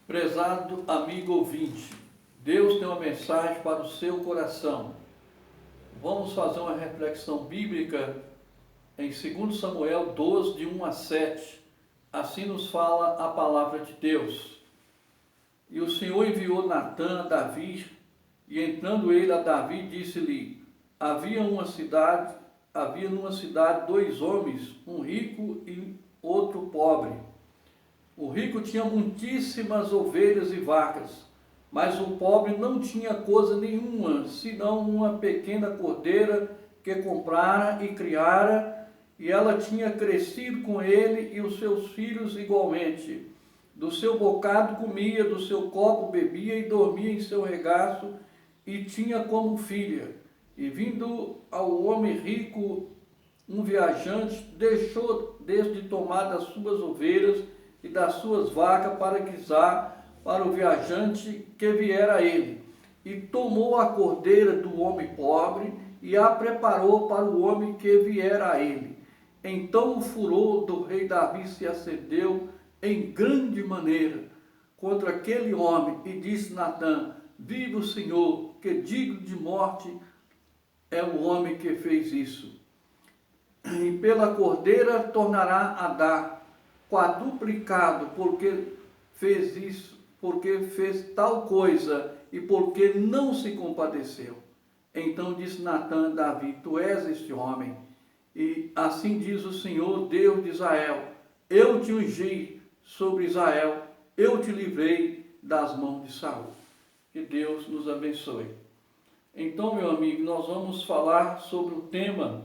Prezado amigo ouvinte, Deus tem uma mensagem para o seu coração. Vamos fazer uma reflexão bíblica em 2 Samuel 12, de 1 a 7. Assim nos fala a palavra de Deus. E o Senhor enviou Natã a Davi, e entrando ele a Davi, disse-lhe: havia numa cidade dois homens, um rico e outro pobre. O rico tinha muitíssimas ovelhas e vacas, mas o pobre não tinha coisa nenhuma, senão uma pequena cordeira que comprara e criara, e ela tinha crescido com ele e os seus filhos igualmente. Do seu bocado comia, do seu copo bebia e dormia em seu regaço, e tinha como filha. E vindo ao homem rico, um viajante, deixou desde tomar das suas ovelhas e das suas vacas para guisar para o viajante que viera a ele. E tomou a cordeira do homem pobre e a preparou para o homem que viera a ele. Então o furor do rei Davi se acendeu em grande maneira contra aquele homem, e disse Natã: viva o Senhor, que digno de morte é o homem que fez isso. E pela cordeira tornará a dar quadruplicado, porque fez isso, porque fez tal coisa e porque não se compadeceu. Então disse Natã a Davi: tu és este homem. E assim diz o Senhor, Deus de Israel: eu te ungi sobre Israel, eu te livrei das mãos de Saul. Que Deus nos abençoe. Então, meu amigo, nós vamos falar sobre o tema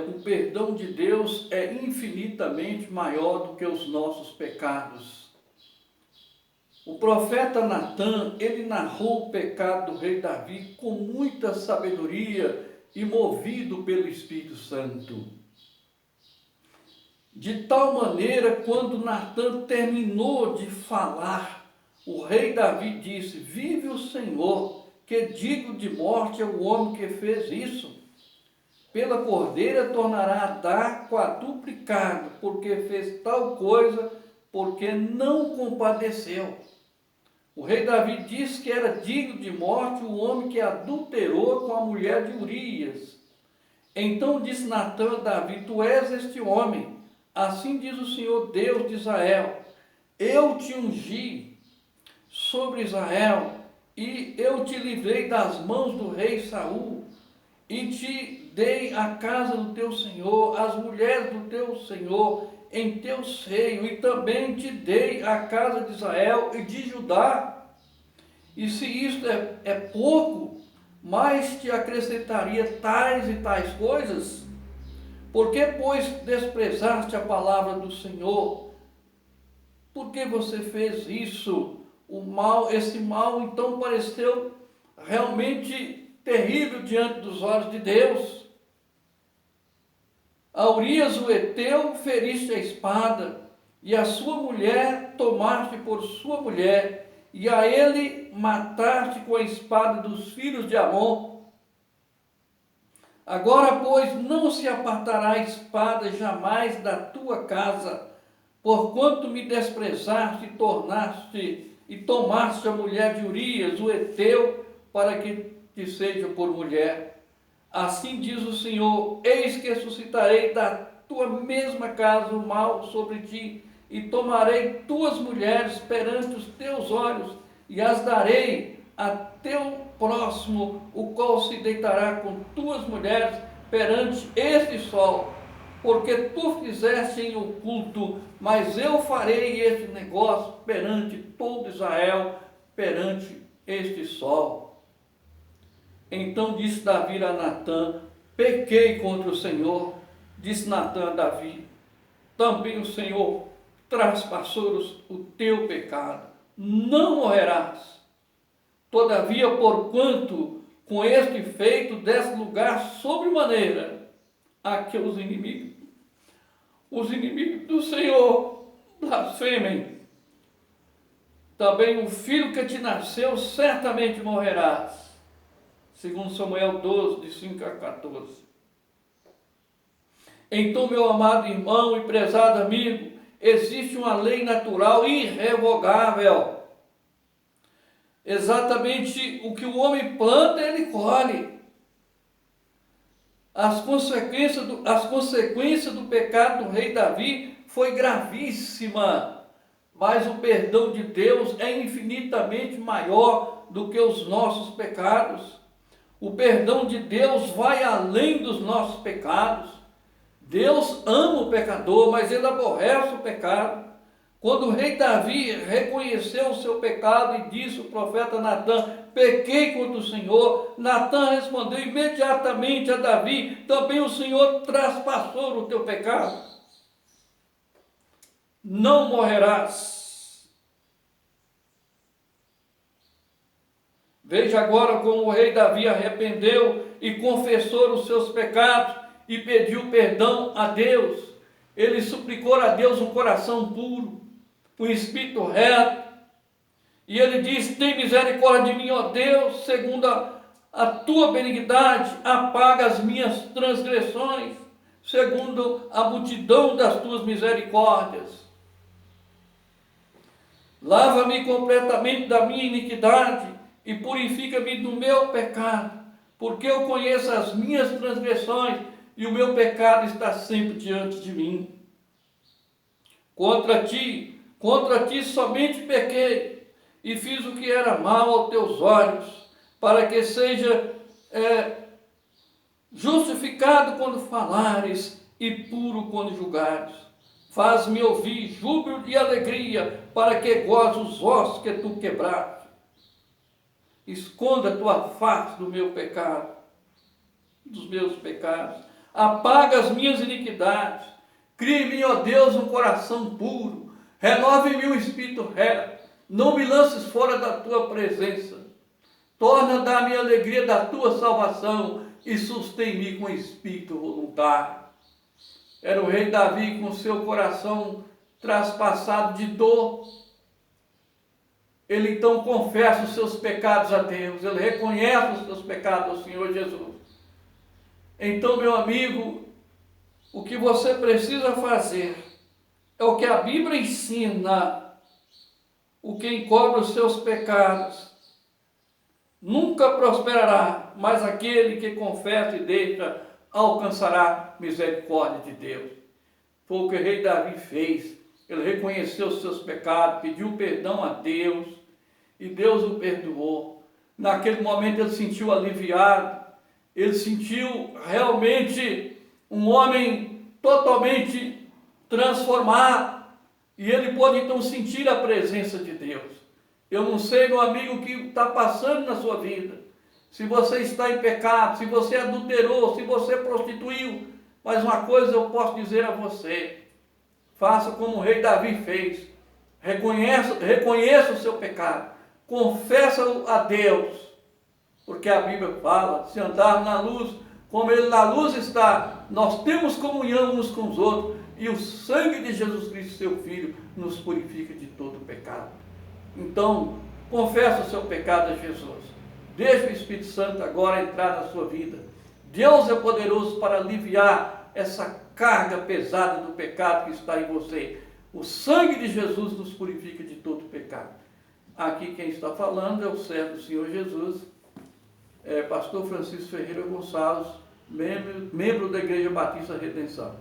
o perdão de Deus é infinitamente maior do que os nossos pecados. O profeta Natã, ele narrou o pecado do rei Davi com muita sabedoria e movido pelo Espírito Santo. De tal maneira, quando Natã terminou de falar, o rei Davi disse: vive o Senhor, que digno de morte é o homem que fez isso. Pela cordeira tornará a dar quadruplicado, porque fez tal coisa, porque não compadeceu. O rei Davi disse que era digno de morte o homem que adulterou com a mulher de Urias. Então disse Natã a Davi: tu és este homem. Assim diz o Senhor, Deus de Israel: eu te ungi sobre Israel, e eu te livrei das mãos do rei Saul, e te dei a casa do teu senhor, as mulheres do teu senhor em teu seio, e também te dei a casa de Israel e de Judá. E se isto é pouco, mais te acrescentaria tais e tais coisas. Por que, pois, desprezaste a palavra do Senhor? Por que você fez isso? Esse mal então pareceu realmente terrível diante dos olhos de Deus. A Urias o Heteu feriste a espada, e a sua mulher tomaste por sua mulher, e a ele mataste com a espada dos filhos de Amon. Agora, pois, não se apartará a espada jamais da tua casa, porquanto me desprezaste e tomaste a mulher de Urias, o Heteu, para que te seja por mulher. Assim diz o Senhor: eis que suscitarei da tua mesma casa o mal sobre ti, e tomarei tuas mulheres perante os teus olhos, e as darei a teu próximo, o qual se deitará com tuas mulheres perante este sol, porque tu fizeste em oculto, mas eu farei este negócio perante todo Israel, perante este sol. Então disse Davi a Natã: pequei contra o Senhor. Disse Natã a Davi: também o Senhor traspassou o teu pecado, não morrerás. Todavia, porquanto com este feito desse lugar sobremaneira a que os inimigos do Senhor blasfemem, também o filho que te nasceu certamente morrerás. 2 Samuel 12, de 5 a 14. Então, meu amado irmão e prezado amigo, existe uma lei natural irrevogável. Exatamente o que o homem planta, ele colhe. As consequências do pecado do rei Davi foi gravíssima, mas o perdão de Deus é infinitamente maior do que os nossos pecados. O perdão de Deus vai além dos nossos pecados. Deus ama o pecador, mas ele aborrece o pecado. Quando o rei Davi reconheceu o seu pecado e disse o profeta Natã: pequei contra o Senhor, Natã respondeu imediatamente a Davi: também o Senhor traspassou o teu pecado. Não morrerás. Veja agora como o rei Davi arrependeu e confessou os seus pecados e pediu perdão a Deus. Ele suplicou a Deus um coração puro, um espírito reto. E ele diz: tem misericórdia de mim, ó Deus, segundo a tua benignidade, apaga as minhas transgressões, segundo a multidão das tuas misericórdias. Lava-me completamente da minha iniquidade e purifica-me do meu pecado, porque eu conheço as minhas transgressões e o meu pecado está sempre diante de mim. Contra ti somente pequei e fiz o que era mal aos teus olhos, para que seja justificado quando falares e puro quando julgares. Faz-me ouvir júbilo e alegria, para que goze os ossos que tu quebraste. Esconda a tua face do meu pecado, dos meus pecados. Apaga as minhas iniquidades. Cria em mim, ó Deus, um coração puro. Renova em mim um espírito reto. Não me lances fora da tua presença. Torna a dar-me a alegria da tua salvação e sustém-me com espírito voluntário. Era o rei Davi com seu coração traspassado de dor. Ele então confessa os seus pecados a Deus, ele reconhece os seus pecados ao Senhor Jesus. Então, meu amigo, o que você precisa fazer é o que a Bíblia ensina: o que encobre os seus pecados nunca prosperará, mas aquele que confessa e deixa alcançará misericórdia de Deus. Foi o que o rei Davi fez. Ele reconheceu os seus pecados, pediu perdão a Deus, e Deus o perdoou. Naquele momento ele se sentiu aliviado, ele sentiu realmente um homem totalmente transformado, e ele pôde então sentir a presença de Deus. Eu não sei, meu amigo, o que está passando na sua vida, se você está em pecado, se você adulterou, se você prostituiu, mas uma coisa eu posso dizer a você: faça como o rei Davi fez, reconheça o seu pecado, confessa-o a Deus, porque a Bíblia fala: se andarmos na luz, como Ele na luz está, nós temos comunhão uns com os outros, e o sangue de Jesus Cristo, seu Filho, nos purifica de todo pecado. Então, confessa o seu pecado a Jesus, deixa o Espírito Santo agora entrar na sua vida. Deus é poderoso para aliviar essa carga pesada do pecado que está em você. O sangue de Jesus nos purifica de todo pecado. Aqui quem está falando é o servo do Senhor Jesus, pastor Francisco Ferreira Gonçalves, membro da Igreja Batista Redenção.